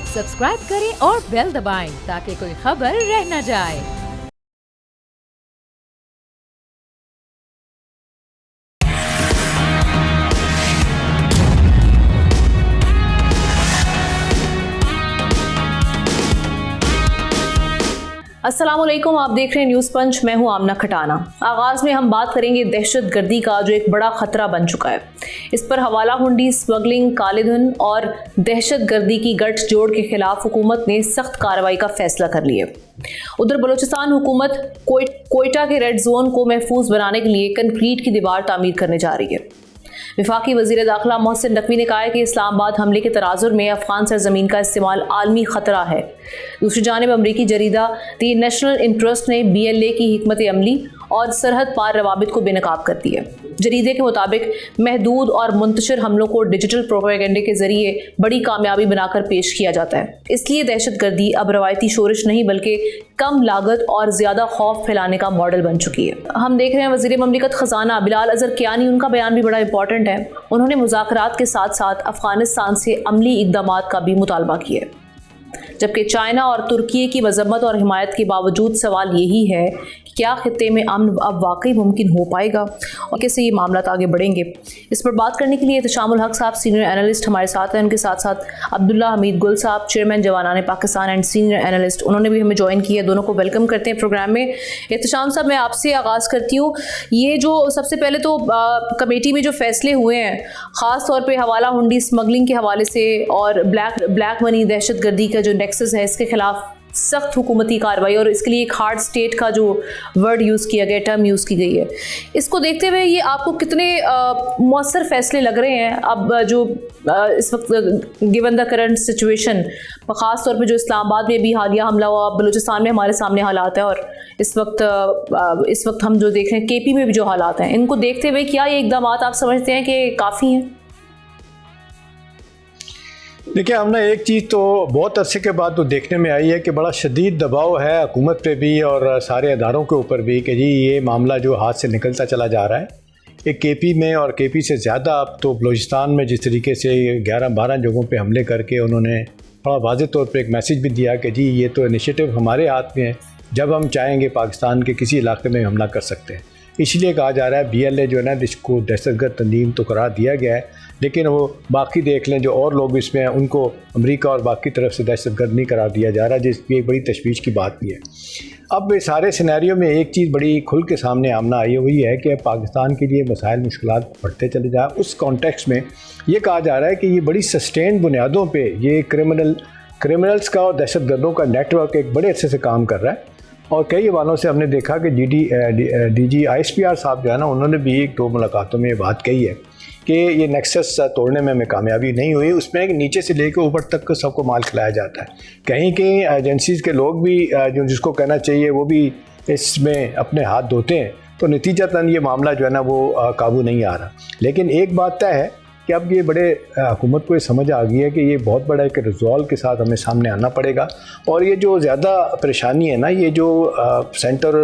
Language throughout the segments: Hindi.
सब्सक्राइब करें और बेल दबाएं ताकि कोई खबर रह न जाए। अस्सलामुअलैकुम, आप देख रहे हैं न्यूज़ पंच। मैं हूं आमना खटाना। आगाज़ में हम बात करेंगे दहशत गर्दी का, जो एक बड़ा ख़तरा बन चुका है। इस पर हवाला हुंडी, स्मगलिंग, काले धन और दहशत गर्दी की गठजोड़ के खिलाफ हुकूमत ने सख्त कार्रवाई का फैसला कर लिया। उधर बलूचिस्तान हुकूमत कोयटा के रेड जोन को महफूज बनाने के लिए कंक्रीट की दीवार तामीर करने जा रही है। वफाकी वज़ीर दाखिला मोहसिन नकवी ने कहा है कि इस्लामाबाद हमले के तराजुर में अफगान सरजमीन का इस्तेमाल आलमी ख़तरा है। दूसरी जानिब अमरीकी जरीदा दी नेशनल इंटरेस्ट ने BLA की हिकमत अमली और सरहद पार रवाबित को बेनकाब कर दिया। जरीदे के मुताबिक महदूद और मुंतशिर हमलों को डिजिटल प्रोपेगेंडे के जरिए बड़ी कामयाबी बनाकर पेश किया जाता है। इसलिए दहशत गर्दी अब रवायती शोरिश नहीं बल्कि कम लागत और ज़्यादा खौफ फैलाने का मॉडल बन चुकी है। हम देख रहे हैं वज़ीर ममलिकत ख़जाना बिलाल अज़हर कियानी, उनका बयान भी बड़ा इंपॉर्टेंट है। उन्होंने मुज़ाकरात के साथ साथ अफ़गानिस्तान से अमली इक़दामात का भी मुतालबा किया, जबकि चाइना और तुर्की की मजम्मत और हिमायत के बावजूद सवाल यही है कि क्या खित्ते में अमन अब वाकई मुमकिन हो पाएगा और कैसे ये मामला आगे बढ़ेंगे। इस पर बात करने के लिए एहतशामुल हक साहब सीनियर एनालिस्ट हमारे साथ हैं। उनके साथ साथ Abdullah Hameed Gul Sahab, chairman Jawanane Pakistan and senior analyst, उन्होंने भी हमें ज्वाइन किया। दोनों को वेलकम करते हैं प्रोग्राम में। एहतशाम साहब, मैं आपसे आगाज़ करती हूँ। ये जो सबसे पहले तो कमेटी में जो फैसले हुए हैं, ख़ास तौर पर हवाला हुंडी स्मगलिंग के हवाले से और ब्लैक मनी दहशत गर्दी का जो नेक्सस है, इसके खिलाफ सख्त हुकूमती कार्रवाई और इसके लिए एक हार्ड स्टेट का जो वर्ड यूज़ किया गया, टर्म यूज़ की गई है, इसको देखते हुए ये आपको कितने मौसर फैसले लग रहे हैं अब जो इस वक्त गिवन द करंट सिचुएशन, ख़ास तौर पे जो इस्लामाबाद में भी हालिया हमला हुआ, बलूचिस्तान में हमारे सामने हालात है और इस वक्त हम जो देख रहे हैं KP में भी जो हालात हैं, इनको देखते हुए क्या ये इक़दाम आप समझते हैं कि काफ़ी हैं? देखिए, हमने एक चीज़ तो बहुत अरसे के बाद तो देखने में आई है कि बड़ा शदीद दबाव है हुकूमत पे भी और सारे अदारों के ऊपर भी कि जी ये मामला जो हाथ से निकलता चला जा रहा है। एक KP में और KP से ज़्यादा अब तो बलूचिस्तान में जिस तरीके से 11-12 जगहों पे हमले करके उन्होंने बड़ा वाज़ेह तौर पे एक मैसेज भी दिया कि जी ये तो इनिशिएटिव हमारे हाथ में है, जब हम चाहेंगे पाकिस्तान के किसी इलाके में हमला कर सकते हैं। इसलिए कहा जा रहा है BLA जो है ना, जिसको दहशतगर्द तंजीम तो करार दिया गया है, लेकिन वो बाकी देख लें जो और लोग इसमें हैं उनको अमेरिका और बाकी तरफ से दहशतगर्द नहीं करार दिया जा रहा, जिसकी एक बड़ी तशवीश की बात भी है। अब इस सारे सिनेरियो में एक चीज़ बड़ी खुल के सामने आमना आई हुई है कि पाकिस्तान के लिए मसाइल मुश्किलात बढ़ते चले जाए। उस कॉन्टेक्स्ट में ये कहा जा रहा है कि ये बड़ी सस्टेन बुनियादों पर ये क्रिमिनल्स का और दहशतगर्दों का नेटवर्क एक बड़े अरसे से काम कर रहा है। और कई हवालों से हमने देखा कि DG ISPR साहब जो है ना, उन्होंने भी 1-2 मुलाकातों में ये बात कही है कि ये नेक्सस तोड़ने में हमें कामयाबी नहीं हुई। उसमें नीचे से लेकर ऊपर तक सबको माल खिलाया जाता है। कहीं कहीं एजेंसीज़ के लोग भी जो जिसको कहना चाहिए वो भी इसमें अपने हाथ धोते हैं, तो नतीजतन ये मामला जो है ना वो काबू नहीं आ रहा। लेकिन एक बात तय है कि अब ये बड़े हुकूमत को ये समझ आ गई है कि ये बहुत बड़ा एक रिजॉल्व के साथ हमें सामने आना पड़ेगा। और ये जो ज़्यादा परेशानी है ना, ये जो सेंटर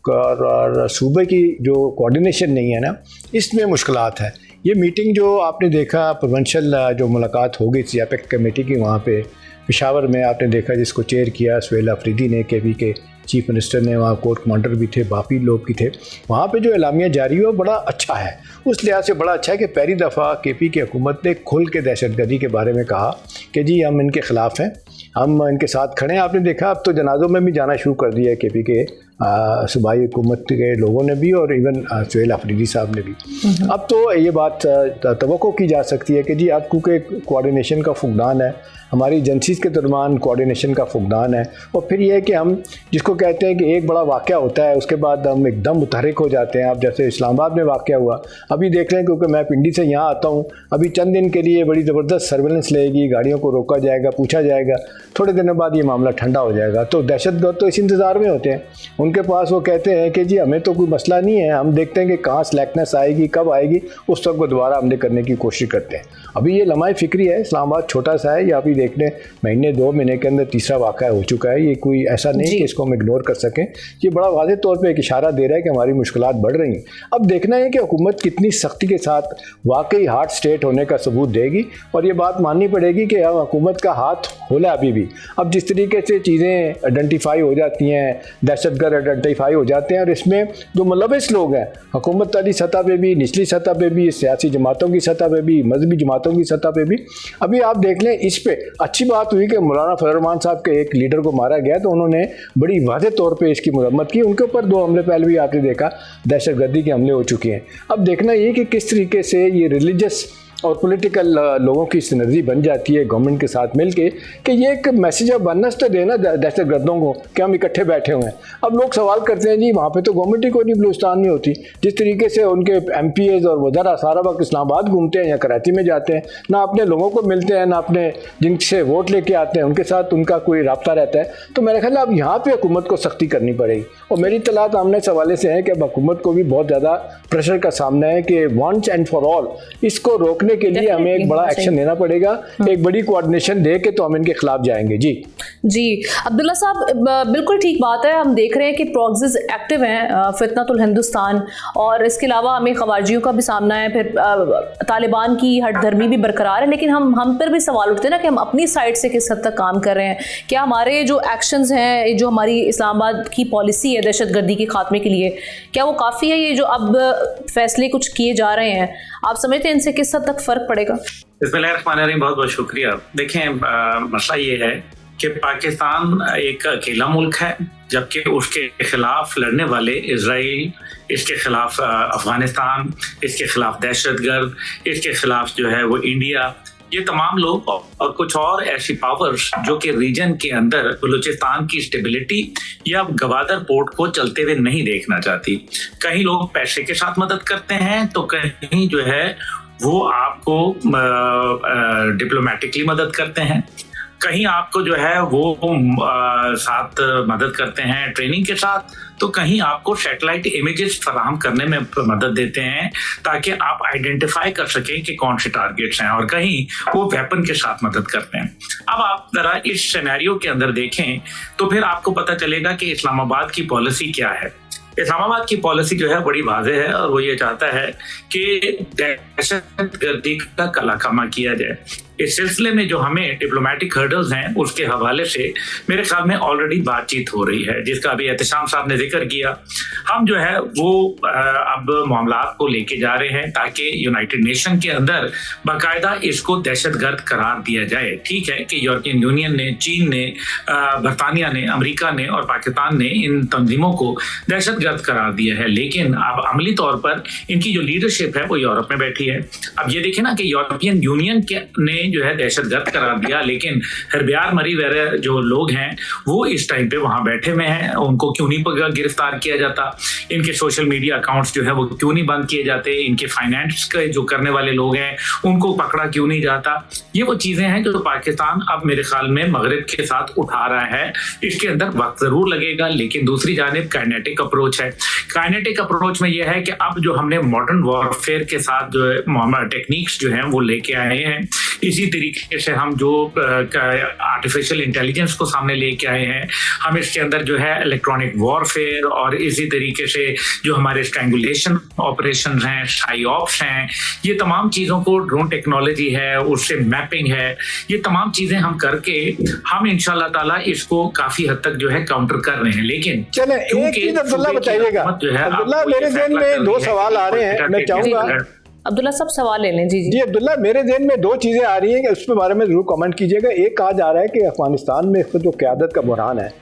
और सूबे की जो कोऑर्डिनेशन नहीं है ना, इसमें मुश्किलात है। ये मीटिंग जो आपने देखा प्रोविंशियल जो मुलाकात हो गई थी APEC कमेटी की, वहाँ पे पेशावर में आपने देखा, जिसको चेयर किया सुहेल अफरीदी ने, KP के चीफ मिनिस्टर ने, वहाँ कोर कमांडर भी थे, बाकी लोग भी थे। वहाँ पे जो एलामिया जारी हुआ बड़ा अच्छा है। उस लिहाज से बड़ा अच्छा है कि पहली दफ़ा KP की हुकूमत ने खुल के दहशतगर्दी के बारे में कहा कि जी हम इनके ख़िलाफ़ हैं, हम इनके साथ खड़े हैं। आपने देखा अब तो जनाज़ों में भी जाना शुरू कर दिया है KP के सूबाई हुकूमत के लोगों ने भी और इवन सुहेल अफरीदी साहब ने भी। अब तो ये बात तवक्को की जा सकती है कि जी अब क्योंकि कोऑर्डिनेशन का फुकदान है, हमारी एजेंसीज़ के दरमियान कोऑर्डिनेशन का फुकदान है, और फिर यह है कि हम जिसको कहते हैं कि एक बड़ा वाक़या होता है उसके बाद हम एकदम मुतहरिक हो जाते हैं। अब जैसे इस्लामाबाद में वाक़या हुआ, अभी देख रहे हैं, क्योंकि मैं पिंडी से यहाँ आता हूँ, अभी चंद दिन के लिए बड़ी ज़बरदस्त सर्वेलेंस लगेगी, गाड़ियों को रोका जाएगा, पूछा जाएगा थोड़े दिनों बाद ये मामला ठंडा हो जाएगा। तो दहशतगर्द तो इस इंतज़ार में होते हैं, उनके पास वो कहते हैं कि जी हमें तो कोई मसला नहीं है, हम देखते हैं कि कहाँ स्लैकनेस आएगी, कब आएगी, उस वक्त वो दोबारा हमले करने की कोशिश करते हैं। अभी ये लम्हा फिक्री है, इस्लामाबाद छोटा सा है, ये अभी देखने महीने 2 महीने के अंदर तीसरा वाक़या हो चुका है। ये कोई ऐसा नहीं कि इसको हम इग्नोर कर सकें। ये बड़ा वाज़ेह तौर पर एक इशारा दे रहा है कि हमारी मुश्किलात बढ़ रही हैं। अब देखना है कि हुकूमत कितनी सख्ती के साथ वाकई हार्ड स्टेट होने का सबूत देगी, और ये बात माननी पड़ेगी कि अब हुकूमत का हाथ खोला अभी भी। अब जिस तरीके से चीज़ें आइडेंटिफाई हो जाती हैं, दहशतगर्द आइडेंटिफाई हो जाते हैं, और इसमें जो मुलविस लोग हैं हुकूमत वाली सतह पे भी, निचली सतह पे भी, सियासी जमातों की सतह पे भी, मजहबी जमातों की सतह पे भी। अभी आप देख लें, इस पे अच्छी बात हुई कि मौलाना फजल रहमान साहब के एक लीडर को मारा गया, तो उन्होंने बड़ी वाज़ेह तौर पर इसकी मरम्मत की। उनके ऊपर 2 हमले पहले भी आपने देखा, दहशतगर्दी के हमले हो चुके हैं। अब देखना ये कि किस तरीके से ये रिलीजियस और पॉलिटिकल लोगों की सिनर्जी बन जाती है गवर्नमेंट के साथ मिलके, कि ये एक मैसेज ऑफ वननेस तो देना दहशतगर्दों को कि हम इकट्ठे बैठे हुए हैं। अब लोग सवाल करते हैं जी वहाँ पे तो गवर्नमेंट ही कोई नहीं बलूचिस्तान में होती। जिस तरीके से उनके MPs और वज़रा सारा वक्त इस्लामाबाद घूमते हैं या कराची में जाते हैं, ना अपने लोगों को मिलते हैं, ना अपने जिनसे वोट लेके आते हैं उनके साथ उनका कोई रब्ता रहता है। तो मेरा ख्याल है अब यहाँ पर हुकूमत को सख्ती करनी पड़ेगी। और मेरी इत्तलात आमने इस हवाले से है कि अब हुकूमत को भी बहुत ज़्यादा प्रेशर का सामना है कि वंस एंड फॉर ऑल इसको रोकने के लिए हमें एक बड़ा एक्शन लेना पड़ेगा, एक बड़ी कोऑर्डिनेशन दे के तो हम इनके खिलाफ जाएंगे। जी अब्दुल्ला साहब, बिल्कुल ठीक बात है। हम देख रहे हैं कि प्रॉक्सीज एक्टिव हैं, फितनतुल हिंदुस्तान, और इसके अलावा हमें खवारिजियों का भी सामना है, फिर तालिबान की हटधर्मी भी बरकरार है। लेकिन हम पर भी सवाल उठते हैं ना कि हम अपनी साइड से किस हद तक काम कर रहे हैं। क्या हमारे जो एक्शंस हैं, जो हमारी इस्लामाबाद की पॉलिसी है दहशतगर्दी के खात्मे के लिए, क्या वो काफ़ी है? ये जो अब फैसले कुछ किए जा रहे हैं, आप समझते हैं इनसे किस हद तक फ़र्क पड़ेगा? बिस्मिल्लाहिर्रहमानिर्रहीम, बहुत बहुत शुक्रिया। देखें, मसला ये है कि पाकिस्तान एक अकेला मुल्क है, जबकि उसके खिलाफ लड़ने वाले इजराइल, इसके खिलाफ अफगानिस्तान, इसके खिलाफ दहशतगर्द, इसके खिलाफ जो है वो इंडिया, ये तमाम लोग और कुछ और ऐसी पावर्स जो कि रीजन के अंदर बलूचिस्तान की स्टेबिलिटी या गवादर पोर्ट को चलते हुए नहीं देखना चाहती। कहीं लोग पैसे के साथ मदद करते हैं, तो कहीं जो है वो आपको डिप्लोमेटिकली मदद करते हैं, कहीं आपको जो है वो साथ मदद करते हैं ट्रेनिंग के साथ, तो कहीं आपको सैटेलाइट इमेजेस फराहम करने में मदद देते हैं ताकि आप आइडेंटिफाई कर सकें कि कौन से टारगेट्स हैं, और कहीं वो वेपन के साथ मदद करते हैं। अब आप जरा इस सिनेरियो के अंदर देखें तो फिर आपको पता चलेगा कि इस्लामाबाद की पॉलिसी क्या है। इस्लामाबाद की पॉलिसी जो है बड़ी वाज़ेह है, और वो ये चाहता है कि दहशतगर्दी का कलाकामा किया जाए। इस सिलसिले में जो हमें डिप्लोमेटिक हर्डल्स हैं उसके हवाले से मेरे ख्याल में ऑलरेडी बातचीत हो रही है, जिसका अभी एहतशाम साहब ने जिक्र किया। हम जो है वो अब मामलात को लेके जा रहे हैं ताकि यूनाइटेड नेशन के अंदर बाकायदा इसको दहशतगर्द करार दिया जाए। ठीक है कि यूरोपियन यूनियन ने, चीन ने, बरतानिया ने, अमेरिका ने और पाकिस्तान ने इन तंजीमों को दहशतगर्द करार दिया है, लेकिन अब अमली तौर पर इनकी जो लीडरशिप है वो यूरोप में बैठी है। अब ये देखें ना कि यूरोपियन यूनियन ने जो है दहशतगर्द करार दिया, लेकिन हरबियार मरी वगैरह जो लोग हैं वो इस टाइम पे वहां बैठे हुए हैं, उनको क्यों नहीं गिरफ्तार किया जाता? इनके सोशल मीडिया अकाउंट्स जो है वो क्यों नहीं बंद किए जाते? इनके फाइनेंस के जो करने वाले लोग हैं उनको पकड़ा क्यों नहीं जाता? ये वो चीजें हैं जो पाकिस्तान अब मेरे ख्याल में मगरिब के साथ उठा रहा है। इसके अंदर वक्त जरूर लगेगा, लेकिन दूसरी जानिब काइनेटिक अप्रोच है। काइनेटिक अप्रोच में यह है कि अब जो हमने मॉडर्न वॉरफेयर के साथ जो टेक्निक्स जो हैं वो लेके आए हैं, इसी तरीके से हम जो आर्टिफिशियल इंटेलिजेंस को सामने लेके आए हैं, हम इसके अंदर जो है इलेक्ट्रॉनिक वॉरफेयर और इसी तरीके से जो हमारे स्ट्रैंगुलेशन ऑपरेशन हैं, साइऑप्स हैं, ये तमाम चीज़ों को, ड्रोन टेक्नोलॉजी है, उससे मैपिंग है, ये तमाम चीज़ें हम करके हम इंशाल्लाह ताला इसको काफ़ी हद तक जो है काउंटर कर रहे हैं। लेकिन चले एक चीज़ अब्दुल्ला बताइएगा, अब्दुल्ला मेरे ज़हन में 2 सवाल आ रहे हैं, मैं चाहूँगा अब्दुल्ला सब सवाल ले लें। जी अब्दुल्ला, मेरे ज़हन में 2 चीज़ें आ रही हैं कि उस पर बारे में ज़रूर कमेंट कीजिएगा। एक कहा जा रहा है कि अफगानिस्तान में जो क़यादत का बुरहान है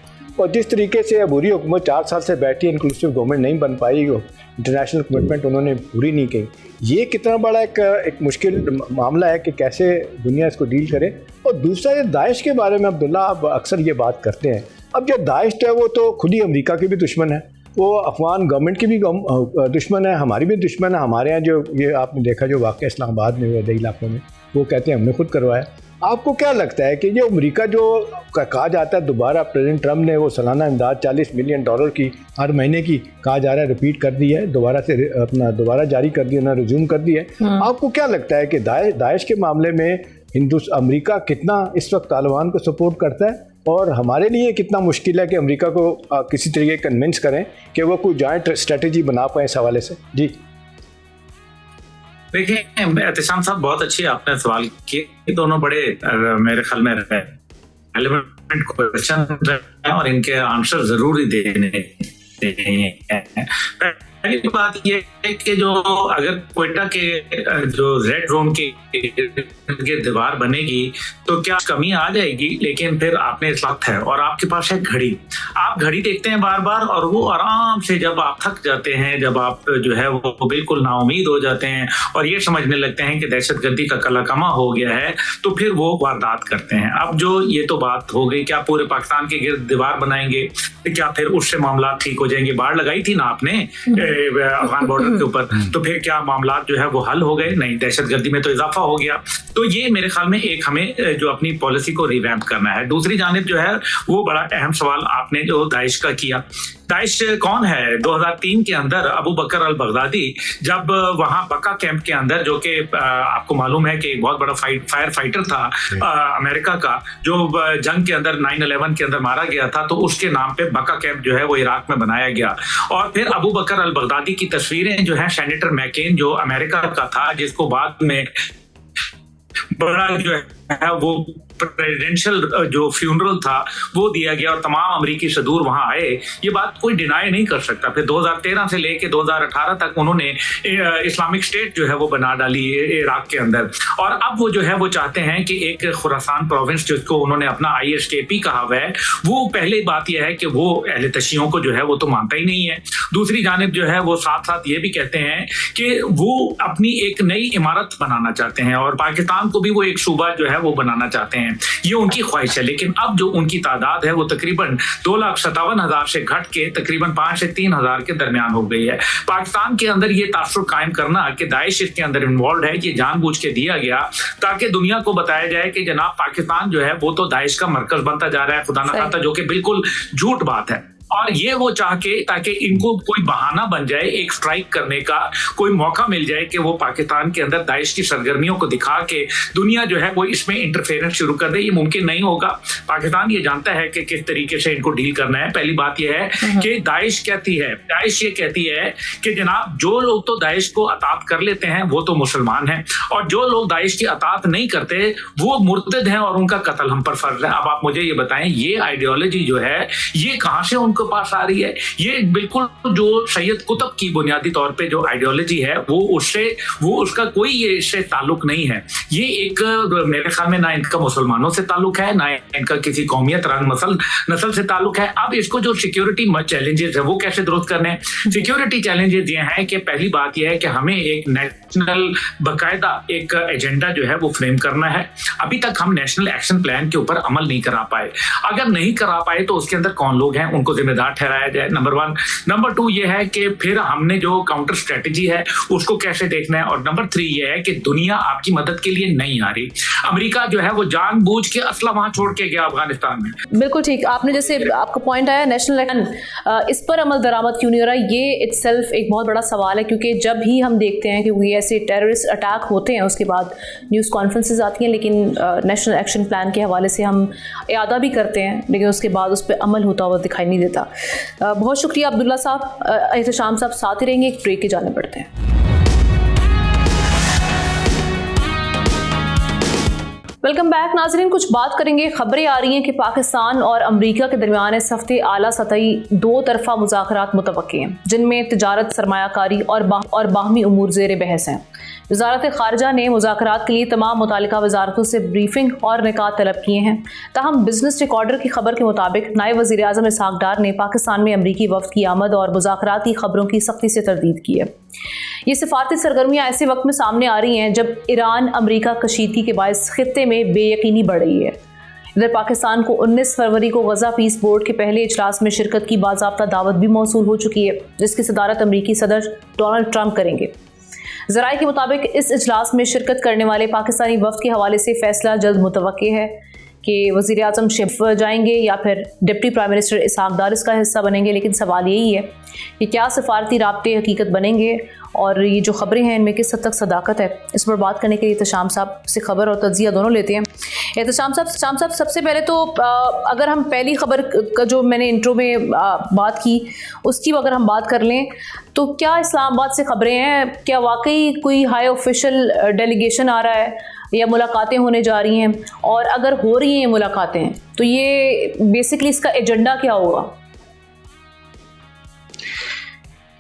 और जिस तरीके से अबूरी हुकूमत 4 साल से बैठी इंक्लूसिव गवर्नमेंट नहीं बन पाई, इंटरनेशनल कमिटमेंट उन्होंने पूरी नहीं की, ये कितना बड़ा एक मुश्किल मामला है कि कैसे दुनिया इसको डील करे। और दूसरा ये दाइश के बारे में अब्दुल्ला आप अक्सर ये बात करते हैं, अब जो दाइश है वो तो खुद ही अमेरिका की भी दुश्मन है, वो अफगान गवर्नमेंट की भी दुश्मन है, हमारी भी दुश्मन है। हमारे यहाँ जो ये आपने देखा जो वाक़या इस्लामाबाद में हुआ, दही इलाकों में, वो कहते हैं हमने खुद करवाया। आपको क्या लगता है कि ये अमेरिका जो कहा जाता है दोबारा प्रेसिडेंट ट्रम्प ने वो सालाना इमदाद $40 मिलियन की हर महीने की कहा जा रहा है रिपीट कर दी है, दोबारा जारी कर दी है, रिज्यूम कर दी है। आपको क्या लगता है कि दाइश के मामले में अमेरिका कितना इस वक्त तालिबान को सपोर्ट करता है, और हमारे लिए कितना मुश्किल है कि अमेरिका को किसी तरीके कन्विंस करें कि वो कोई जॉइंट स्ट्रेटजी बना पाए इस हवाले से? जी देखिए एहतशाम साहब, बहुत अच्छी आपने सवाल किए। दोनों बड़े मेरे ख्याल में एलिमेंट क्वेश्चन और इनके आंसर जरूरी देने हैं। पहली बात ये है कि जो अगर क्वेटा के जो रेड जोन की दीवार बनेगी तो क्या कमी आ जाएगी, लेकिन फिर आपने इस वक्त है और आपके पास है घड़ी। आप घड़ी देखते हैं बार बार और वो आराम से जब आप थक जाते हैं, जब आप जो है वो बिल्कुल नाउमीद हो जाते हैं और ये समझने लगते हैं कि दहशतगर्दी का कलाकमा हो गया है, तो फिर वो वारदात करते हैं। अब जो ये तो बात हो गई, क्या पूरे पाकिस्तान के गिर्द दीवार बनाएंगे, क्या फिर उससे मामला ठीक हो जाएंगे? बाढ़ लगाई थी ना आपने अफगान बॉर्डर के ऊपर, तो फिर क्या मामला जो है वो हल हो गए? नहीं, दहशतगर्दी में तो इजाफा हो गया। तो ये मेरे ख्याल में एक हमें जो अपनी पॉलिसी को रिवैम्प करना है। दूसरी जानिब जो है वो बड़ा अहम सवाल आपने जो दाइश का किया। दाइश कौन है? 2003 के अंदर अबू बकर अल बगदादी जब वहां बका कैंप के अंदर, जो कि आपको मालूम है कि एक बहुत बड़ा फायर फाइटर था अमेरिका का, जो जंग के अंदर 9/11 के अंदर मारा गया था, तो उसके नाम पे बका कैंप जो है वो इराक में बनाया गया। और फिर अबू बकर अल बगदादी की तस्वीरें जो है सेनेटर मैकेन जो अमेरिका का था, जिसको बाद में बड़ा जो है वो प्रेसिडेंशियल जो फ्यूनरल था वो दिया गया और तमाम अमेरिकी सदूर वहां आए। ये बात कोई डिनाई नहीं कर सकता। फिर 2013 से लेके 2018 तक उन्होंने इस्लामिक स्टेट जो है वो बना डाली इराक के अंदर, और अब वो जो है वो चाहते हैं कि एक खुरासान प्रोविंस जिसको उन्होंने अपना ISKP कहा हुआ है, वो पहले बात यह है कि वो अहले तशियों को जो है वो तो मानता ही नहीं है। दूसरी जानिब जो है वो साथ साथ ये भी कहते हैं कि वो अपनी एक नई इमारत बनाना चाहते हैं और पाकिस्तान को भी वो एक सूबा जो है वो बनाना चाहते हैं। ये उनकी ख्वाहिश है, लेकिन अब जो उनकी तादाद है वो तकरीबन 2,57,000 से घट के तकरीबन 5 से 3,000 के दरमियान हो गई है। पाकिस्तान के अंदर ये तासुर कायम करना कि दाइश इसके अंदर इन्वॉल्व है, ये जानबूझ के दिया गया ताकि दुनिया को बताया जाए कि जनाब पाकिस्तान जो है वो तो दाइश का मरकज बनता जा रहा है, खुदा न खास्ता, जो कि बिल्कुल झूठ बात है। और ये वो चाह के ताकि इनको कोई बहाना बन जाए, एक स्ट्राइक करने का कोई मौका मिल जाए कि वो पाकिस्तान के अंदर दाइश की सरगर्मियों को दिखा के दुनिया जो है वो इसमें इंटरफेरेंस शुरू कर दे। ये मुमकिन नहीं होगा। पाकिस्तान ये जानता है कि किस तरीके से इनको डील करना है। पहली बात यह है कि दाइश कहती है, दाइश ये कहती है कि जनाब जो लोग तो दाइश को अतात कर लेते हैं वो तो मुसलमान हैं, और जो लोग दाइश की अतात नहीं करते वो मुर्तद हैं और उनका कत्ल हम पर फर्ज है। अब आप मुझे ये बताएं, ये आइडियोलॉजी जो है ये कहां से उनको पास आ रही है? ये बिल्कुल जो सैयद कुतुब की बुनियादी तौर पे जो आइडियोलॉजी है वो उसका कोई ये इससे ताल्लुक नहीं है। ये एक मेरे ख्याल में ना इनका मुसलमानों से ताल्लुक है, ना इनका किसी कौमियत रंग नस्ल से ताल्लुक है। अब इसको जो सिक्योरिटी चैलेंजेस है वो कैसे दुरुस्त करने हैं? सिक्योरिटी चैलेंजेस ये हैं कि पहली बात यह है कि हमें एक नेशनल बाकायदा एक एजेंडा जो है वो फ्रेम करना है। अभी तक हम नेशनल एक्शन प्लान के ऊपर अमल नहीं करा पाए। अगर नहीं करा पाए तो उसके अंदर कौन लोग हैं उनको जिम्मेदार ठहराया जाए, नंबर 1। नंबर 2 ये है कि फिर हमने जो काउंटर स्ट्रेटेजी है उसको कैसे देखना है, और नंबर 3 ये है कि दुनिया आपकी मदद के लिए नहीं आ रही। अमेरिका जो है वो जानबूझ के असला वहां छोड़ के गया अफगानिस्तान में। बिल्कुल ठीक। आपने जैसे आपका पॉइंट आया नेशनल एक्शन, इस पर अमल दरामद क्यों नहीं हो रहा, ये इटसेल्फ एक बहुत बड़ा सवाल है, क्योंकि जब भी हम देखते हैं कि कोई ऐसे टेररिस्ट अटैक होते हैं उसके बाद न्यूज़ कॉन्फ्रेंसेस आती हैं, लेकिन नेशनल एक्शन प्लान के हवाले से हम इयादा भी करते हैं लेकिन उसके बाद उस पर अमल होता हुआ दिखाई नहीं देता। बहुत शुक्रिया अब्दुल्ला साहब, एहतशाम साहब साथ ही रहेंगे। एक ब्रेक के जाने पड़ते हैं। वेलकम बैक नाज़रीन। कुछ बात करेंगे, खबरें आ रही हैं कि पाकिस्तान और अमेरिका के दरमियान इस हफ्ते आला सतही 2 तरफा मुज़ाकरात मुतवक्की हैं, जिनमें तिजारत, सरमायाकारी और बाहमी उमूर ज़ेर बहस हैं। वज़ारत ख़ारजा ने मुज़ाकरात के लिए तमाम मुतालिका वज़ारतों से ब्रीफिंग और निकात तलब किए हैं। ताहम बिजनेस रिकॉर्डर की खबर के मुताबिक नायब वज़ीर आज़म इसहाक़ डार ने पाकिस्तान में अमरीकी वफ़द की आमद और मुज़ाकरात की खबरों की सख्ती से तरदीद की है। ये सिफारती सरगर्मियाँ ऐसे वक्त में सामने आ रही हैं जब ईरान अमरीका कशीदगी के बायस खित्ते में बेयकीनी बढ़ रही है। इधर पाकिस्तान को 19 फरवरी को गज़ा पीस बोर्ड के पहले इजलास में शिरकत की बाज़ाब्ता दावत भी मौसूल हो चुकी है, जिसकी सदारत अमरीकी सदर डोनाल्ड ट्रंप करेंगे। ज़राए के मुताबिक इस इजलास में शिरकत करने वाले पाकिस्तानी वफ्द के हवाले से फैसला जल्द मुतवक्के है कि वज़ीर आज़म शिफ जाएंगे या फिर डिप्टी प्राइम मिनिस्टर इसहाक दार इसका हिस्सा बनेंगे। लेकिन सवाल यही है कि क्या सफारती राब्ते हकीकत बनेंगे और ये जो ख़बरें हैं इनमें किस हद तक सदाकत है। इस पर बात करने के लिए एहतशाम साहब से खबर और तज्जिया दोनों लेते हैं। एहतशाम साहब सबसे पहले तो अगर हम पहली खबर का जो मैंने इंट्रो में बात की उसकी अगर हम बात कर लें तो क्या इस्लामाबाद से खबरें हैं, क्या वाकई कोई हाई ऑफिशियल डेलीगेशन आ रहा है या मुलाकातें होने जा रही हैं, और अगर हो रही हैं मुलाकातें तो ये बेसिकली इसका एजेंडा क्या होगा?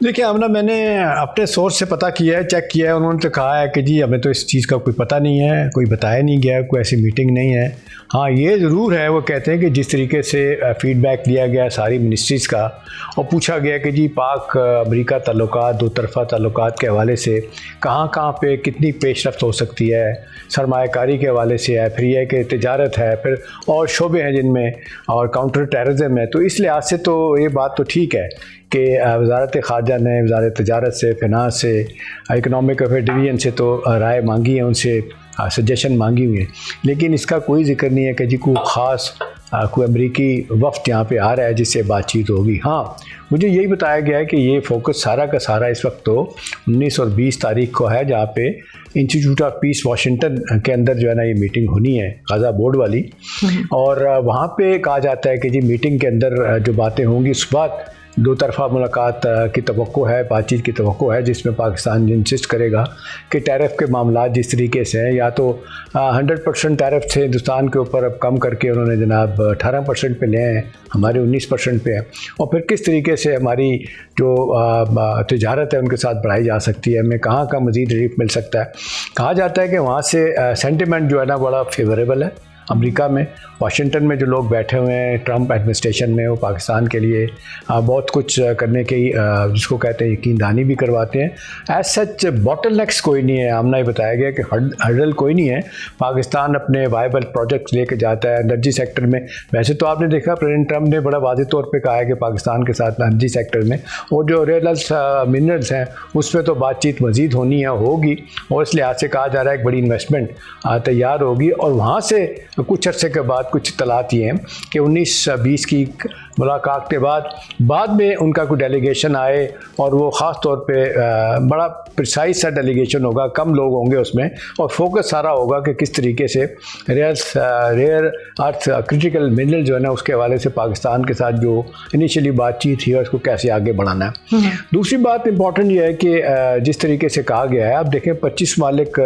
देखिए आमना, मैंने अपने सोर्स से पता किया है, चेक किया है। उन्होंने तो कहा है कि जी हमें तो इस चीज़ का कोई पता नहीं है, कोई बताया नहीं गया, कोई ऐसी मीटिंग नहीं है। हाँ ये ज़रूर है, वो कहते हैं कि जिस तरीके से फ़ीडबैक लिया गया सारी मिनिस्ट्रीज़ का और पूछा गया कि जी पाक अमेरिका ताल्लुकात, दो तरफ़ा ताल्लुकात के हवाले से कहाँ कहाँ पे कितनी पेशरफ्त हो सकती है, सरमायाकारी के हवाले से है, फिर यह कि तिजारत है, फिर और शोबे हैं जिनमें, और काउंटर टेररिज्म है। तो इस लिहाज से तो ये बात तो ठीक है कि वज़ारत ख़ारजा ने वज़ारत तिजारत से, फिनांस से, इकनॉमिक अफेयर डिवीज़न से तो राय मांगी है, उनसे सजेशन मांगी हुई है। लेकिन इसका कोई जिक्र नहीं है कि जी कोई ख़ास कोई अमरीकी वफ़द यहाँ पे आ रहा है जिससे बातचीत होगी। हाँ मुझे यही बताया गया है कि ये फोकस सारा का सारा इस वक्त तो 19 और 20 तारीख को है, जहाँ पे इंस्टीट्यूट ऑफ पीस वाशिंगटन के अंदर जो है ना ये मीटिंग होनी है, गाज़ा बोर्ड वाली। और वहाँ पे कहा जाता है कि जी मीटिंग के अंदर जो बातें होंगी उस बात दो तरफ़ा मुलाकात की तवक्को है, बातचीत की तवक्को है, जिसमें पाकिस्तान इंसिस्ट करेगा कि टैरिफ के मामला जिस तरीके से हैं, या तो 100% टैरिफ थे हिंदुस्तान के ऊपर, अब कम करके उन्होंने जनाब 18% पे ले हैं, हमारे 19% पे है, और फिर किस तरीके से हमारी जो तिजारत है उनके साथ बढ़ाई जा सकती है, हमें कहाँ का मज़ीद रिलीफ मिल सकता है। कहा जाता है कि वहाँ से सेंटिमेंट जो है ना बड़ा फेवरेबल है अमेरिका में। वाशिंगटन में जो लोग बैठे हुए हैं ट्रंप एडमिनिस्ट्रेशन में, वो पाकिस्तान के लिए बहुत कुछ करने की जिसको कहते हैं यकीनदानी भी करवाते हैं। एज सच बॉटलनेक्स कोई नहीं है, आमना ही बताया गया कि हर्डल कोई नहीं है। पाकिस्तान अपने वायबल प्रोजेक्ट्स लेके जाता है एनर्जी सेक्टर में। वैसे तो आपने देखा प्रेसिडेंट ट्रंप ने बड़ा वाज़ेह तौर पे कहा है कि पाकिस्तान के साथ एनर्जी सेक्टर में और जो रेयर अर्थ मिनरल्स हैं उस पर तो बातचीत मज़ीद होनी है, होगी, और इस लिहाज से कहा जा रहा है एक बड़ी इन्वेस्टमेंट तैयार होगी। और वहाँ से कुछ अर्से के बाद कुछ तलात ये हैं कि 19-20 की मुलाकात के बाद में उनका कोई डेलीगेशन आए, और वो ख़ास तौर पे बड़ा प्रिसाइज सा डेलीगेशन होगा, कम लोग होंगे उसमें, और फोकस सारा होगा कि किस तरीके से रेयर अर्थ क्रिटिकल मिनरल जो है ना उसके हवाले से पाकिस्तान के साथ जो इनिशियली बातचीत थी और उसको कैसे आगे बढ़ाना है। दूसरी बात इंपॉर्टेंट ये है कि जिस तरीके से कहा गया है, आप देखें 25 मालिक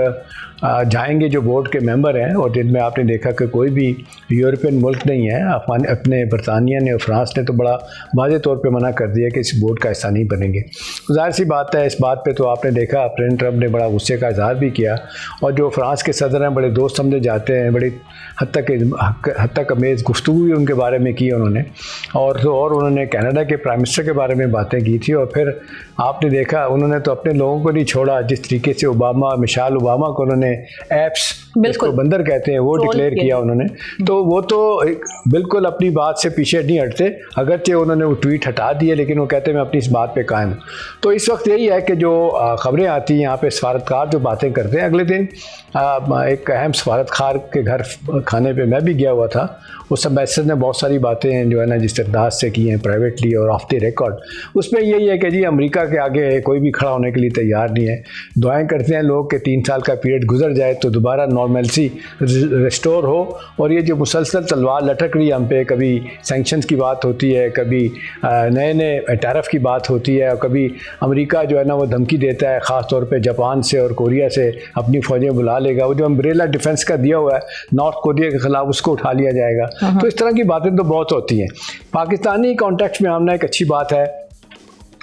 जाएंगे जो बोर्ड के मेंबर हैं, और जिनमें आपने देखा कि कोई भी यूरोपियन मुल्क नहीं है। अपने बरतानिया ने और फ्रांस ने तो बड़ा वाज़ेह तौर पे मना कर दिया कि इस बोर्ड का हिस्सा नहीं बनेंगे। जाहिर सी बात है, इस बात पे तो आपने देखा प्रेसिडेंट ट्रंप ने बड़ा गुस्से का इजहार भी किया, और जो फ्रांस के सदर हैं बड़े दोस्त समझे जाते हैं, बड़ी हद तक अमेज़ गुफ्तगू भी उनके बारे में की उन्होंने, और उन्होंने कनाडा के प्राइम मिनिस्टर के बारे में बातें की थी। और फिर आपने देखा उन्होंने तो अपने लोगों को नहीं छोड़ा, जिस तरीके से मिशेल ओबामा को उन्होंने एप्स जिसको बंदर कहते हैं वो डिक्लेयर किया उन्होंने, तो वो तो बिल्कुल अपनी बात से पीछे नहीं हटते। अगरचे उन्होंने वो ट्वीट हटा दिए, लेकिन वो कहते हैं मैं अपनी इस बात पे कायम हूँ। तो इस वक्त यही है कि जो खबरें आती हैं यहाँ पे, सफारतकार जो बातें करते हैं, अगले दिन एक अहम सफारतकार के घर खाने पे मैं भी गया हुआ था। उस एम्बेसडर ने बहुत सारी बातें जो है ना जिस अंदाज से की हैं प्राइवेटली और ऑफ द रिकॉर्ड, उसमें यही है कि जी अमेरिका के आगे कोई भी खड़ा होने के लिए तैयार नहीं है। दुआएं करते हैं लोग कि 3 साल का पीरियड गुजर जाए तो दोबारा नॉर्मलसी रिस्टोर हो, और ये जो मुसलसल तलवार लटक रही है हम पे, कभी सैंक्शंस की बात होती है, कभी नए नए टैरिफ की बात होती है, और कभी अमेरिका जो है ना वो धमकी देता है ख़ास तौर पे जापान से और कोरिया से अपनी फ़ौजें बुला लेगा। वो जो अम्ब्रेला डिफेंस का दिया हुआ है नॉर्थ कोरिया के ख़िलाफ़, उसको उठा लिया जाएगा। तो इस तरह की बातें तो बहुत होती हैं। पाकिस्तानी कॉन्टेक्स्ट में आमना एक अच्छी बात है,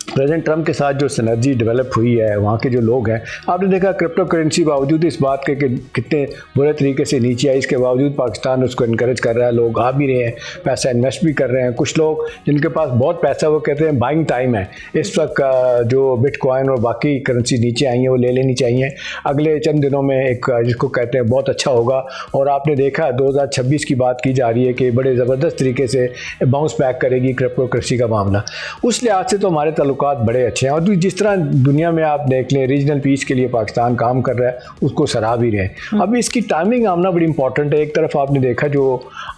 प्रेसिडेंट ट्रंप के साथ जो सिनर्जी डेवलप हुई है, वहाँ के जो लोग हैं, आपने देखा क्रिप्टो करेंसी बावजूद इस बात के कि कितने बुरे तरीके से नीचे आई, इसके बावजूद पाकिस्तान उसको इनकरेज कर रहा है, लोग आ भी रहे हैं, पैसा इन्वेस्ट भी कर रहे हैं। कुछ लोग जिनके पास बहुत पैसा, वो कहते हैं बाइंग टाइम है, इस वक्त जो बिटकॉइन और बाकी करेंसी नीचे आई हैं वो ले लेनी चाहिए, अगले चंद दिनों में एक जिसको कहते हैं बहुत अच्छा होगा। और आपने देखा 2026 की बात की जा रही है कि बड़े ज़बरदस्त तरीके से बाउंस बैक करेगी क्रिप्टो करेंसी का मामला। उस लिहाज से तो हमारे ताल्लुकात ताल्लुकात बड़े अच्छे हैं। और जिस तरह दुनिया में आप देख लें रीजनल पीस के लिए पाकिस्तान काम कर रहा है, उसको सराह भी रहे हैं। अब इसकी टाइमिंग आमना बड़ी इंपॉर्टेंट है। एक तरफ आपने देखा जो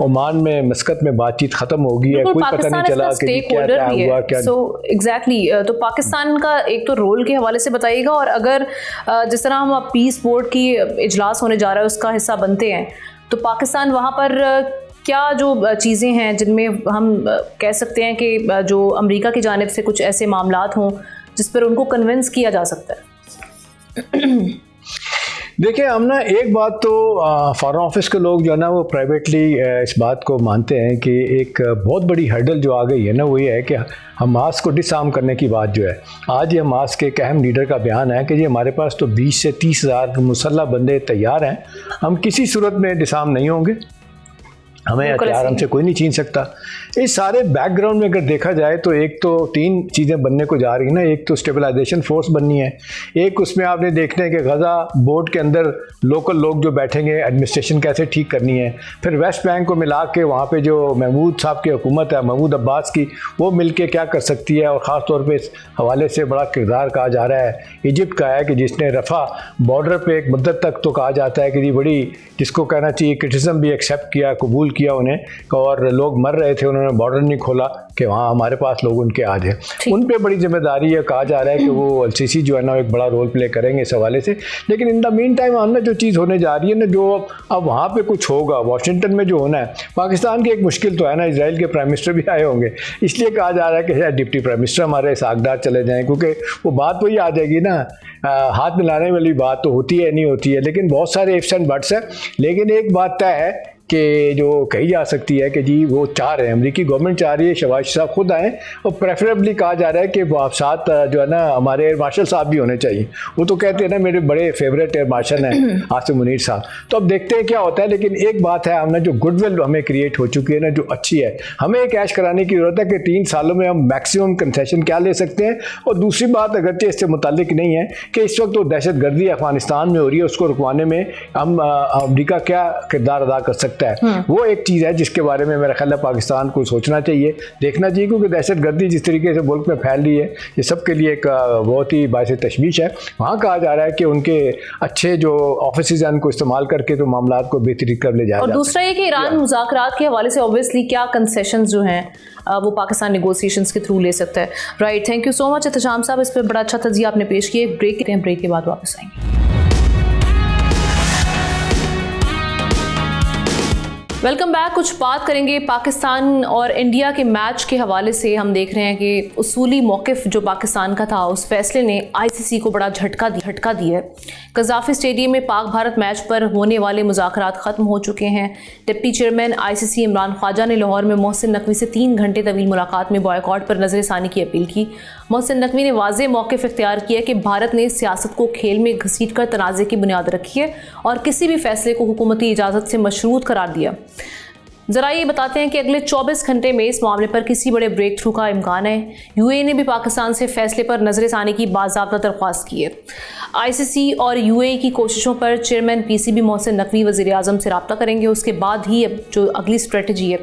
ओमान में मस्कत में बातचीत खत्म हो गई है, कोई पता नहीं चला कि क्या हुआ क्या। सो एग्जैक्टली, तो पाकिस्तान का एक तो रोल के हवाले से बताइएगा, और अगर जिस तरह हम पीस बोर्ड की इजलास होने जा रहा है उसका हिस्सा बनते हैं, तो पाकिस्तान वहाँ पर क्या जो चीज़ें हैं जिनमें हम कह सकते हैं कि जो अमेरिका की जानिब से कुछ ऐसे मामलात हों जिस पर उनको कन्विंस किया जा सकता है? देखिए आमना, एक बात तो फॉरेन ऑफिस के लोग जो है ना वो प्राइवेटली इस बात को मानते हैं कि एक बहुत बड़ी हर्डल जो आ गई है ना वो ये है कि हमास को डिसआर्म करने की बात जो है। आज ये हमास के एक अहम लीडर का बयान है कि जी हमारे पास तो 20 से 30 हज़ार मुसल्लह बंदे तैयार हैं, हम किसी सूरत में डिसआर्म नहीं होंगे, हमें हथियार हमसे कोई नहीं छीन सकता। इस सारे बैकग्राउंड में अगर देखा जाए तो एक तो 3 चीज़ें बनने को जा रही हैं ना। एक तो स्टेबलाइजेशन फोर्स बननी है, एक उसमें आपने देखना है कि गज़ा बोर्ड के अंदर लोकल लोग जो बैठेंगे एडमिनिस्ट्रेशन कैसे ठीक करनी है, फिर वेस्ट बैंक को मिला के वहाँ पे जो महमूद साहब की हुकूमत है, महमूद अब्बास की, वो मिल के क्या कर सकती है। और ख़ास तौर पर इस हवाले से बड़ा किरदार कहा जा रहा है इजिप्ट का है कि जिसने रफ़ा बॉर्डर पर एक मुद्दत तक तो कहा जाता है कि जी बड़ी, जिसको कहना चाहिए क्रिटिसिज्म भी एक्सेप्ट किया, कबूल किया उन्हें, और लोग मर रहे थे, उन्होंने बॉर्डर नहीं खोला कि वहाँ हमारे पास लोग उनके आ जाए। उन पे बड़ी जिम्मेदारी है। कहा जा रहा है कि वो एलसीसी जो है ना एक बड़ा रोल प्ले करेंगे इस हवाले से। लेकिन इन द मीन टाइम हमने जो चीज़ होने जा रही है ना, जो अब वहाँ पे कुछ होगा वाशिंगटन में जो होना है, पाकिस्तान की एक मुश्किल तो है ना, इजराइल के प्राइम मिनिस्टर भी आए होंगे, इसलिए कहा जा रहा है कि शायद डिप्टी प्राइम मिनिस्टर हमारे सागदार चले जाएँ, क्योंकि वो बात वही आ जाएगी ना, हाथ मिलाने वाली बात तो होती है नहीं होती है। लेकिन बहुत सारे इफ्स एंड बट्स हैं। लेकिन एक बात तय है कि जो कही जा सकती है कि जी वो चाह रहे हैं, अमेरिकी गवर्नमेंट चाह रही है शहबाज साहब खुद आएँ, और प्रेफरेबली कहा जा रहा है कि साथ जो है ना हमारे एयर मार्शल साहब भी होने चाहिए। वो तो कहते हैं ना मेरे बड़े फेवरेट एयर मार्शल हैं आसिम मुनीर साहब। तो अब देखते हैं क्या होता है। लेकिन एक बात है, हमने जो गुडविल हमें क्रिएट हो चुकी है ना, जो अच्छी है, हमें एक ऐश कराने की ज़रूरत है कि 3 सालों में हम मैक्सिमम कंसेशन क्या ले सकते हैं। और दूसरी बात अगरचे इससे मुतालिक नहीं है कि इस वक्त तो दहशत गर्दी अफगानिस्तान में हो रही है, उसको रुकवाने में हम अमरीका क्या किरदार अदा कर सकते है। वो एक चीज़ है जिसके बारे में मेरा ख्याल है पाकिस्तान को सोचना चाहिए, देखना चाहिए, क्योंकि दहशत गर्दी जिस तरीके से मुल्क में फैल रही है ये सबके लिए एक बहुत ही बायस तशवीश है। वहाँ कहा जा रहा है कि उनके अच्छे जो ऑफिस हैं उनको इस्तेमाल करके तो मामला को बेहतरीन कर ले जाए। और दूसरा ये कि ईरान मुज़ाकरात के हवाले से ऑब्वियसली क्या कंसेशंस जो हैं वो पाकिस्तान नेगोशिएशंस के थ्रू ले सकता है। Right, thank you so much Ehtesham साहब, इस पर बड़ा अच्छा तजिया आपने पेश किया। ब्रेक के बाद वापस आएंगे। Welcome back. कुछ बात करेंगे पाकिस्तान और इंडिया के मैच के हवाले से। हम देख रहे हैं कि उसूली मौक़िफ़ जो पाकिस्तान का था, उस फैसले ने आईसीसी को बड़ा झटका दिया है। कज़ाफ़ी स्टेडियम में पाक भारत मैच पर होने वाले मुज़ाकरात ख़त्म हो चुके हैं। Deputy chairman ICC Imran Khawaja ने लाहौर में मोहसिन नकवी से 3 घंटे तवील मुलाकात में बॉयकॉट पर नज़रसानी की अपील की। मोहसिन नकवी ने वाज़ेह मौक़िफ़ इख्तियार किया कि भारत ने सियासत को खेल में घसीट कर तनाज़े की बुनियाद रखी है और किसी भी फैसले को हुकूमती इजाज़त से मशरूत करार दिया। ज़रा ये बताते हैं कि अगले 24 घंटे में इस मामले पर किसी बड़े ब्रेक थ्रू का इम्कान है। यूएई ने भी पाकिस्तान से फैसले पर नज़रसानी की बाज़ाब्ता दरख्वास्त की है। आईसीसी और यूएई की कोशिशों पर चेयरमैन पीसीबी मोहसिन नकवी वज़ीर आज़म से रब्ता करेंगे। उसके बाद ही अब जो अगली स्ट्रेटजी है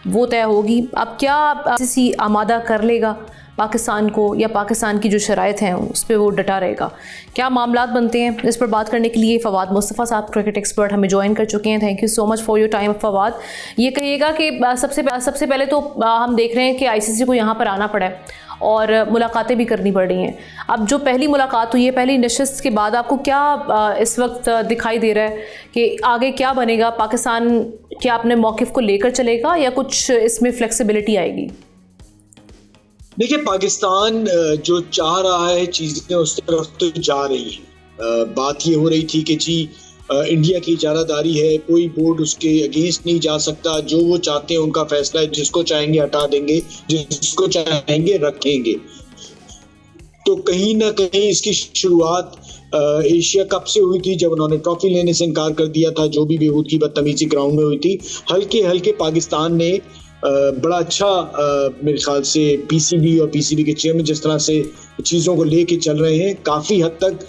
वो तय होगी। अब क्या आईसीसी आमादा कर लेगा पाकिस्तान को, या पाकिस्तान की जो शराइत हैं उस पर वो डटा रहेगा, क्या मामलात बनते हैं? इस पर बात करने के लिए फवाद मुस्तफ़ा साहब क्रिकेट एक्सपर्ट हमें ज्वाइन कर चुके हैं। Thank you so much for your time Fawad. ये कहिएगा कि सबसे पहले तो हम देख रहे हैं कि आईसीसी को यहाँ पर आना पड़ा है और मुलाकातें भी करनी पड़ रही हैं। अब जो पहली मुलाकात हुई है, पहली नशिस्त के बाद आपको क्या इस वक्त दिखाई दे रहा है कि आगे क्या बनेगा? पाकिस्तान क्या अपने मौक़िफ़ को लेकर चलेगा या कुछ इसमें फ्लेक्सिबिलिटी आएगी? देखिए, पाकिस्तान जो चाह रहा है चीज़ें उस तरफ तो जा रही हैं। बात ये हो रही थी कि जी इंडिया की इजारादारी है, कोई बोर्ड उसके अगेंस्ट नहीं जा सकता, जो वो चाहते हैं उनका फैसला है, जिसको चाहेंगे हटा देंगे, जिसको चाहेंगे रखेंगे। तो कहीं ना कहीं इसकी शुरुआत एशिया कप से हुई थी, जब उन्होंने ट्रॉफी लेने से इनकार कर दिया था, जो भी बेहूद की बदतमीजी ग्राउंड में हुई थी। हल्के हल्के पाकिस्तान ने बड़ा अच्छा मेरे ख्याल से पीसीबी और पीसीबी के चेयरमैन जिस तरह से चीज़ों को लेके चल रहे हैं, काफ़ी हद तक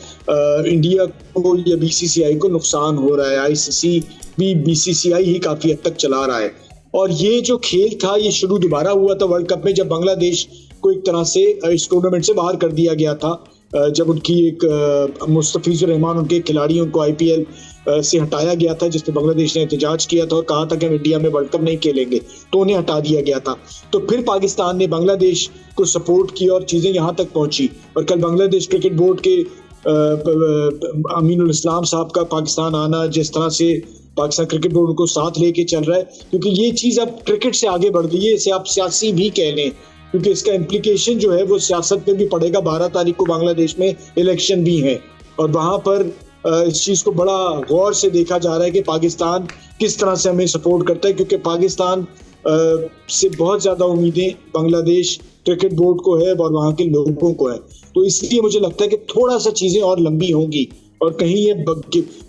इंडिया को या बीसीसीआई को नुकसान हो रहा है। आईसीसी भी बीसीसीआई ही काफ़ी हद तक चला रहा है। और ये जो खेल था ये शुरू दोबारा हुआ था वर्ल्ड कप में, जब बांग्लादेश को एक तरह से इस टूर्नामेंट से बाहर कर दिया गया था जब उनकी एक मुस्तफिजुर रहमान उनके खिलाड़ियों को IPL से हटाया गया था, जिस पर बांग्लादेश ने एहतजाज किया था और कहा था कि हम इंडिया में वर्ल्ड कप नहीं खेलेंगे, तो उन्हें हटा दिया गया था। तो फिर पाकिस्तान ने बांग्लादेश को सपोर्ट किया और चीज़ें यहाँ तक पहुँची। और कल बांग्लादेश क्रिकेट बोर्ड के अमीनुल इस्लाम साहब का पाकिस्तान आना, जिस तरह से पाकिस्तान क्रिकेट बोर्ड उनको साथ लेके चल रहा है, क्योंकि ये चीज़ अब क्रिकेट से आगे बढ़ गई है, इसे आप सियासी भी कह लें, क्योंकि इसका इम्प्लीकेशन जो है वो सियासत पे भी पड़ेगा। 12 तारीख को बांग्लादेश में इलेक्शन भी है और वहाँ पर इस चीज़ को बड़ा गौर से देखा जा रहा है कि पाकिस्तान किस तरह से हमें सपोर्ट करता है, क्योंकि पाकिस्तान से बहुत ज़्यादा उम्मीदें बांग्लादेश क्रिकेट बोर्ड को है और वहाँ के लोगों को है। तो इसलिए मुझे लगता है कि थोड़ा सा चीज़ें और लंबी होंगी और कहीं ये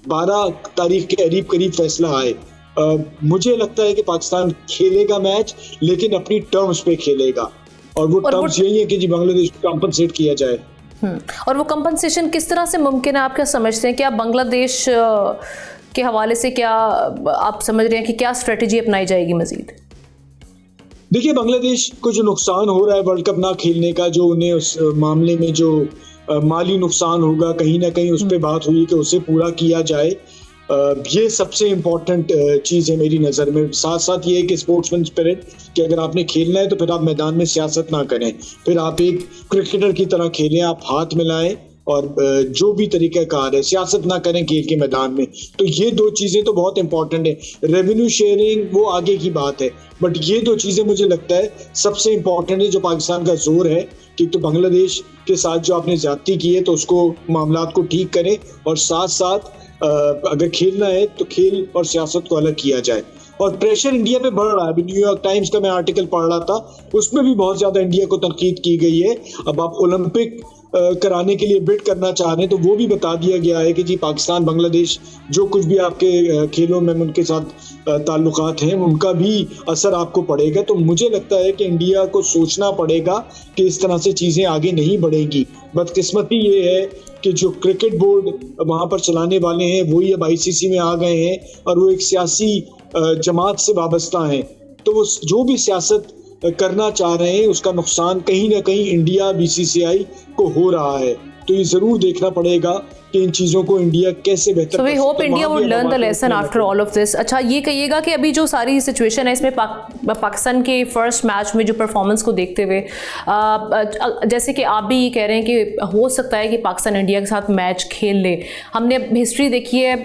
12 तारीख के करीब फैसला आए। मुझे लगता है कि पाकिस्तान खेलेगा मैच, लेकिन अपनी टर्म्स पे खेलेगा और वो टर्म्स यही है कि जी बांग्लादेश को कंपनसेट किया जाए। और वो कंपनसेशन किस तरह से मुमकिन है, आप क्या समझते हैं? क्या बांग्लादेश के हवाले से क्या आप समझ रहे हैं कि क्या स्ट्रेटेजी अपनाई जाएगी मजीद? देखिए, बांग्लादेश को जो नुकसान हो रहा है वर्ल्ड कप ना खेलने का, जो उन्हें उस मामले में जो माली नुकसान होगा, कहीं ना कहीं उस पर बात हुई कि उसे पूरा किया जाए। ये सबसे इम्पोर्टेंट चीज़ है मेरी नज़र में। साथ साथ ये है कि स्पोर्ट्समैन स्पिरिट, कि अगर आपने खेलना है तो फिर आप मैदान में सियासत ना करें, फिर आप एक क्रिकेटर की तरह खेलें, आप हाथ मिलाएं और जो भी तरीक़ाकार है सियासत ना करें खेल के मैदान में। तो ये दो चीज़ें तो बहुत इंपॉर्टेंट है। रेवेन्यू शेयरिंग वो आगे की बात है, बट ये दो चीज़ें मुझे लगता है सबसे इम्पॉर्टेंट है। जो पाकिस्तान का जोर है कि तो बांग्लादेश के साथ जो आपने ज्यादती की है तो उसको मामलात को ठीक करें, और साथ साथ अगर खेलना है तो खेल और सियासत को अलग किया जाए। और प्रेशर इंडिया पे बढ़ रहा है। अभी न्यूयॉर्क टाइम्स का मैं आर्टिकल पढ़ रहा था, उसमें भी बहुत ज़्यादा इंडिया को तनकीद की गई है। अब आप ओलंपिक कराने के लिए बिड करना चाह रहे हैं तो वो भी बता दिया गया है कि जी पाकिस्तान बांग्लादेश जो कुछ भी आपके खेलों में उनके साथ ताल्लुकात हैं उनका भी असर आपको पड़ेगा। तो मुझे लगता है कि इंडिया को सोचना पड़ेगा कि इस तरह से चीज़ें आगे नहीं बढ़ेंगी। बदकिस्मती ये है कि जो क्रिकेट बोर्ड वहाँ पर चलाने वाले हैं वही अब ICC में आ गए हैं और वो एक सियासी जमात से वाबस्ता हैं। तो वो जो भी सियासत करना चाह रहे हैं उसका नुकसान कहीं ना कहीं इंडिया BCCI को हो रहा है। तो ये जरूर देखना पड़ेगा कि इन चीज़ों को इंडिया कैसे बेहतर। So we hope India would learn the lesson after all of this. अच्छा, ये कहिएगा कि अभी जो सारी सिचुएशन है इसमें पाकिस्तान के फर्स्ट मैच में जो परफॉर्मेंस को देखते हुए जैसे कि आप भी ये कह रहे हैं कि हो सकता है कि पाकिस्तान इंडिया के साथ मैच खेल ले। हमने हिस्ट्री देखी है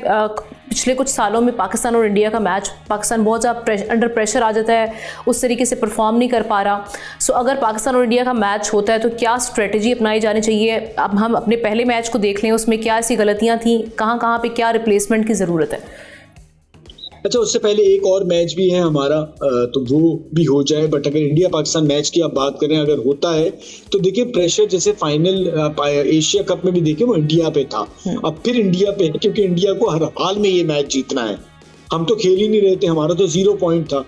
पिछले कुछ सालों में पाकिस्तान और इंडिया का मैच, पाकिस्तान बहुत ज़्यादा अंडर प्रेशर आ जाता है, उस तरीके से परफॉर्म नहीं कर पा रहा। सो अगर पाकिस्तान और इंडिया का मैच होता है तो क्या स्ट्रेटजी अपनाई जानी चाहिए? अब हम अपने पहले मैच को देख लें, उसमें क्या ऐसी गलतियां थी, कहाँ कहाँ पे क्या रिप्लेसमेंट की ज़रूरत है? अच्छा, उससे पहले एक और मैच भी है हमारा, तो वो भी हो जाए। बट अगर इंडिया पाकिस्तान मैच की आप बात करें, अगर होता है तो देखिए प्रेशर जैसे फाइनल एशिया कप में भी देखिए वो इंडिया पे था, अब फिर इंडिया पे है, क्योंकि इंडिया को हर हाल में ये मैच जीतना है। हम तो खेल ही नहीं रहे थे, हमारा तो 0 पॉइंट था।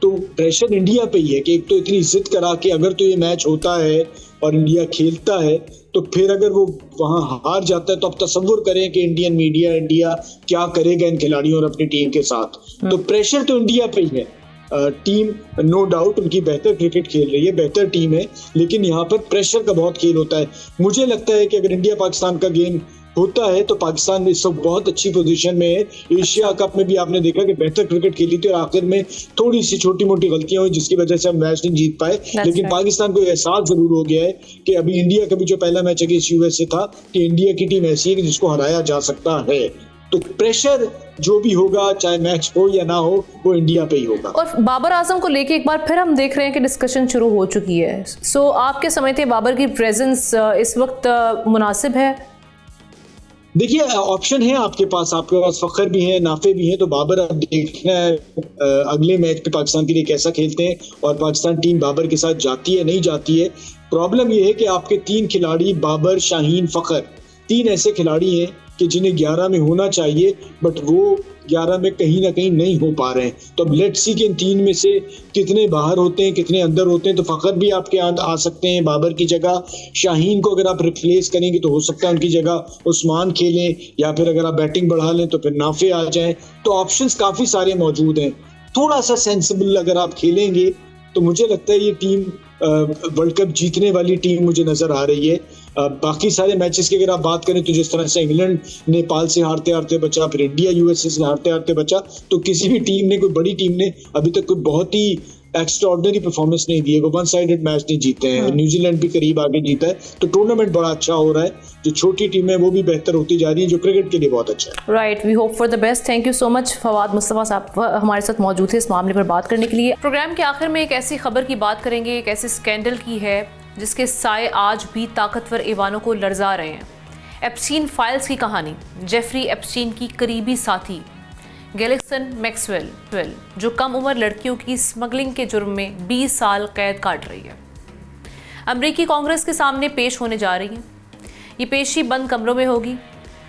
तो प्रेशर इंडिया पे ही है कि एक तो इतनी इज्जत करा के अगर तो ये मैच होता है और इंडिया खेलता है तो फिर अगर वो वहाँ हार जाता है तो आप तसव्वुर करें कि इंडियन मीडिया इंडिया क्या करेगा इन खिलाड़ियों और अपनी टीम के साथ। तो प्रेशर तो इंडिया पे ही है। टीम नो डाउट उनकी बेहतर क्रिकेट खेल रही है, बेहतर टीम है, लेकिन यहाँ पर प्रेशर का बहुत खेल होता है। मुझे लगता है कि अगर इंडिया पाकिस्तान का गेम होता है तो पाकिस्तान इस वक्त बहुत अच्छी पोजीशन में है। एशिया कप में भी आपने देखा कि बेहतर क्रिकेट खेली थी और आखिर में थोड़ी सी छोटी मोटी गलतियां हुई जिसकी वजह से हम मैच नहीं जीत पाए। लेकिन पाकिस्तान को एहसास जरूर हो गया है कि अभी इंडिया का भी जो पहला मैच अगेंस्ट USA था कि इंडिया की टीम ऐसी है कि जिसको हराया जा सकता है। तो प्रेशर जो भी होगा चाहे मैच हो या ना हो वो इंडिया पे ही होगा। और बाबर आजम को लेके एक बार फिर हम देख रहे हैं कि डिस्कशन शुरू हो चुकी है। सो आप क्या समझते हैं बाबर की प्रेजेंस इस वक्त मुनासिब है? देखिए, ऑप्शन है आपके पास फखर भी है, नाफे भी हैं। तो बाबर अब देखना है अगले मैच पे पाकिस्तान के लिए कैसा खेलते हैं और पाकिस्तान टीम बाबर के साथ जाती है नहीं जाती है। प्रॉब्लम ये है कि आपके 3 खिलाड़ी बाबर, शाहीन, फखर, 3 ऐसे खिलाड़ी हैं कि जिन्हें 11 में होना चाहिए बट वो 11 में कहीं ना कहीं नहीं हो पा रहे हैं। तो अब लेट्स सी कि इन 3 में से कितने बाहर होते हैं, कितने अंदर होते हैं। तो फखर भी आपके आ सकते हैं बाबर की जगह। शाहीन को अगर आप रिप्लेस करेंगे तो हो सकता है उनकी जगह उस्मान खेलें, या फिर अगर आप बैटिंग बढ़ा लें तो फिर नाफे आ जाएं। तो ऑप्शंस काफ़ी सारे मौजूद हैं। थोड़ा सा सेंसिबल अगर आप खेलेंगे तो मुझे लगता है ये टीम वर्ल्ड कप जीतने वाली टीम मुझे नजर आ रही है। बाकी सारे मैचेस की अगर आप बात करें तो जिस तरह से इंग्लैंड नेपाल से हारते हारते बचा, फिर इंडिया यूएसए से हारते हारते बचा, तो किसी भी टीम ने, कोई बड़ी टीम ने अभी तक कोई बहुत ही एक्स्ट्राऑर्डिनरी परफॉर्मेंस नहीं दी है। वो वन साइडेड मैच नहीं जीते हैं। न्यूजीलैंड भी करीब आगे जीता है, तो टूर्नामेंट बड़ा अच्छा हो रहा है। जो छोटी टीम है वो भी बेहतर होती जा रही है, जो क्रिकेट के लिए बहुत अच्छा है। Right, we hope for the best. Thank you so much Fawad Mustafa sahab हमारे साथ मौजूद थे इस मामले पर बात करने के लिए। प्रोग्राम के आखिर में एक ऐसी खबर की बात करेंगे, एक ऐसे स्कैंडल की है जिसके साए आज भी ताकतवर ईवानों को लरजा रहे हैं। एप्स्टीन फाइल्स की कहानी, जेफरी एप्स्टीन की करीबी साथी गैलिसन मैक्सवेल जो कम उम्र लड़कियों की स्मगलिंग के जुर्म में 20 साल कैद काट रही है, अमेरिकी कांग्रेस के सामने पेश होने जा रही है। ये पेशी बंद कमरों में होगी,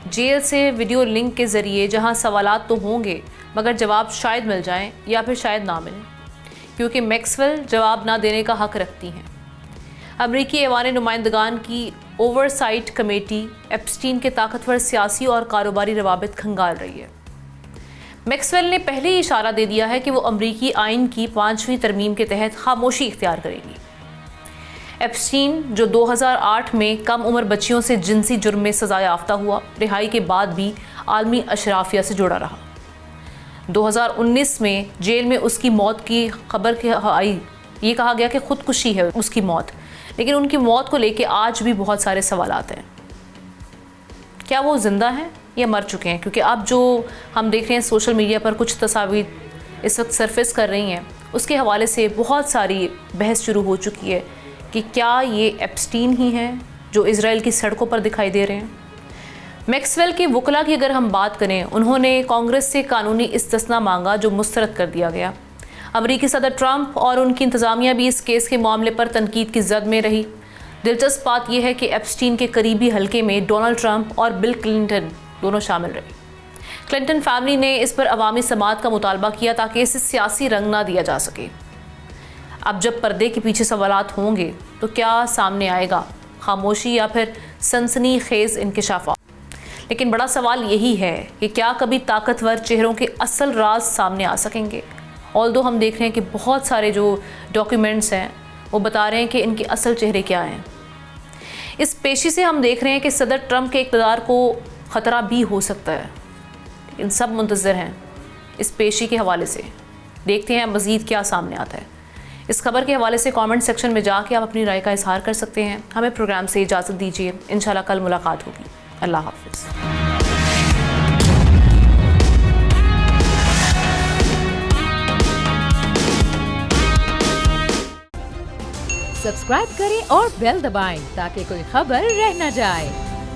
जेल से वीडियो लिंक के ज़रिए, जहां सवालात तो होंगे मगर जवाब शायद मिल जाएं या फिर शायद ना मिलें, क्योंकि मैक्सवेल जवाब ना देने का हक रखती हैं। अमेरिकी ऐवान नुमाइंदगान की ओवरसाइट कमेटी एप्स्टीन के ताकतवर सियासी और कारोबारी रवाबित खंगाल रही है। मैक्सवेल ने पहले ही इशारा दे दिया है कि वो अमेरिकी आइन की 5वीं तरमीम के तहत खामोशी इख्तियार करेगी। एप्स्टीन जो 2008 में कम उम्र बच्चियों से जिनसी जुर्म में सज़ा याफ्ता हुआ, रिहाई के बाद भी आलमी अशराफिया से जुड़ा रहा। 2019 में जेल में उसकी मौत की खबर आई, ये कहा गया कि खुदकुशी है उसकी मौत, लेकिन उनकी मौत को लेके आज भी बहुत सारे सवालात हैं। क्या वो जिंदा हैं या मर चुके हैं? क्योंकि अब जो हम देख रहे हैं सोशल मीडिया पर कुछ तस्वीर इस वक्त सरफेस कर रही हैं, उसके हवाले से बहुत सारी बहस शुरू हो चुकी है कि क्या ये एप्स्टीन ही हैं जो इजराइल की सड़कों पर दिखाई दे रहे हैं। मैक्सवेल के वकला की अगर हम बात करें, उन्होंने कांग्रेस से कानूनी इस्तिस्ना मांगा जो मुस्तरद कर दिया गया। अमेरिकी सदर ट्रंप और उनकी इंतज़ामिया भी इस केस के मामले पर तनकीद की जद में रही। दिलचस्प बात यह है कि एप्स्टीन के करीबी हलके में डोनाल्ड ट्रंप और बिल क्लिंटन दोनों शामिल रहे। क्लिंटन फैमिली ने इस पर अवामी समाअत का मुतालबा किया ताकि इसे सियासी रंग ना दिया जा सके। अब जब पर्दे के पीछे सवालात होंगे तो क्या सामने आएगा, खामोशी या फिर सनसनीखेज इंकिशाफात? लेकिन बड़ा सवाल यही है कि क्या कभी ताकतवर चेहरों के असल राज सामने आ सकेंगे? ऑल्दो हम देख रहे हैं कि बहुत सारे जो डॉक्यूमेंट्स हैं वो बता रहे हैं कि इनके असल चेहरे क्या हैं। इस पेशी से हम देख रहे हैं कि सदर ट्रंप के इक़्तिदार को ख़तरा भी हो सकता है। इन सब मुंतज़िर हैं इस पेशी के हवाले से। देखते हैं मज़ीद क्या सामने आता है। इस खबर के हवाले से कमेंट सेक्शन में जाके आप अपनी राय का इजहार कर सकते हैं। हमें प्रोग्राम से इजाज़त दीजिए, इंशाल्लाह कल मुलाकात होगी। अल्लाह हाफ़िज़। सब्सक्राइब करें और बेल दबाएं ताकि कोई खबर रह न जाए।